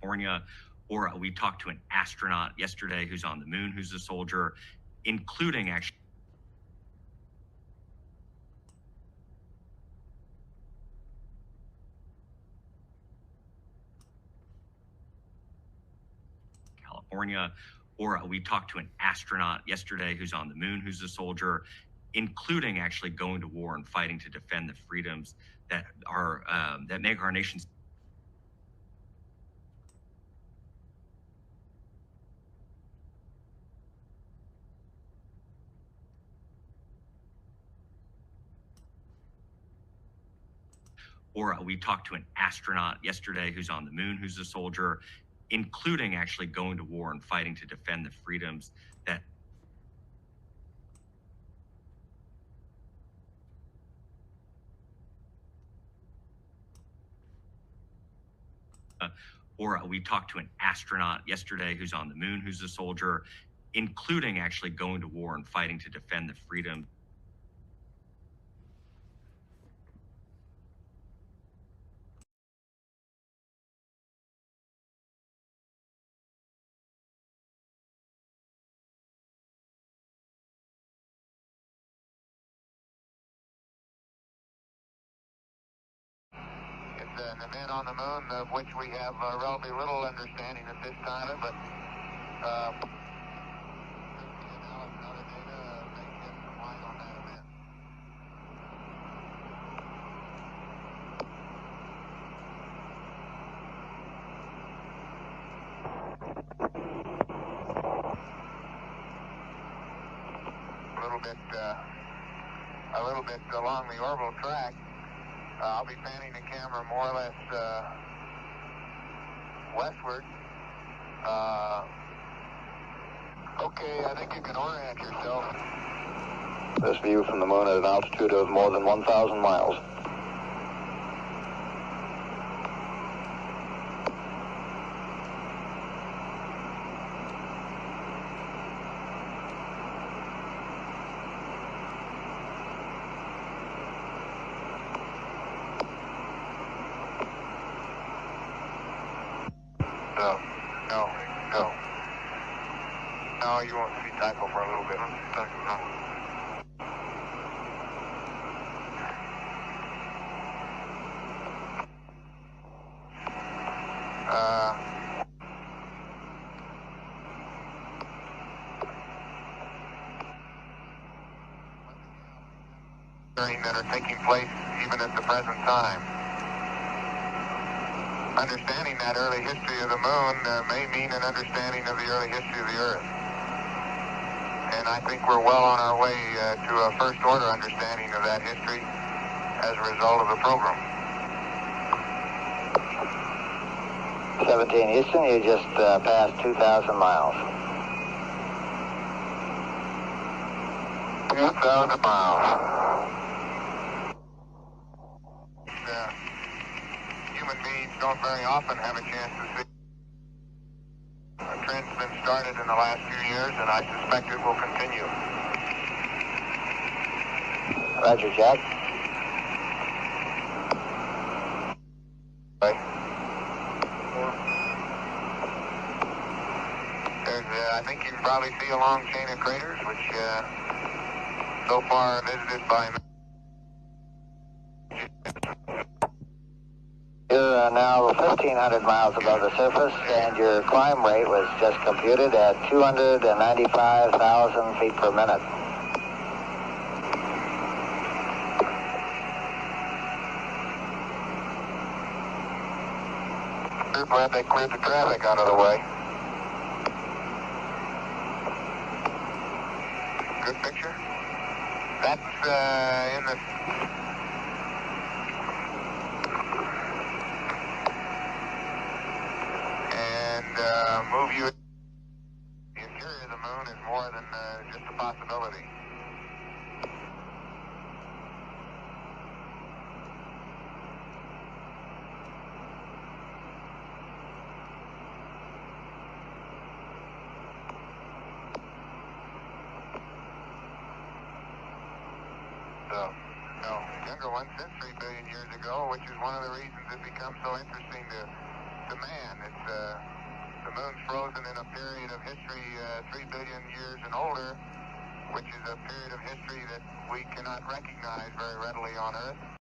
California, or we talked to an astronaut yesterday who's on the moon, who's a soldier, including actually California, or we talked to an astronaut yesterday who's on the moon, who's a soldier, including actually going to war and fighting to defend the freedoms that are that make our nation. Or we talked to an astronaut yesterday who's on the moon, who's a soldier, including actually going to war and fighting to defend the freedoms that or we talked to an astronaut yesterday who's on the moon, who's a soldier, including actually going to war and fighting to defend the freedom. It's an event on the moon of which we have relatively little understanding at this time, but other data may shed some light on that event. A little bit along the orbital track. I'll be panning the camera more or less westward. Okay, I think you can orient yourself. This view from the moon at an altitude of more than 1,000 miles. No, you won't see Tycho for a little bit. That are taking place even at the present time. Understanding that early history of the moon may mean an understanding of the early history of the Earth. And I think we're well on our way to a first order understanding of that history as a result of the program. 17 Houston, you just passed 2,000 miles. 2,000 miles. Human beings don't very often have a chance to see. The trend's been started in the last few years, and I suspect it will continue. Roger, Jack. Right. I think you can probably see a long chain of craters, which so far visited by. You're now 1,500 miles above the surface, and your climb rate was just computed at 295,000 feet per minute. We're glad they cleared the traffic out of the way. Good picture. That's in the... move you. The interior of the moon is more than just a possibility. So, no, younger one since 3 billion years ago, which is one of the reasons it becomes so interesting to to man. It's the moon's frozen in a period of history 3 billion years and older, which is a period of history that we cannot recognize very readily on Earth.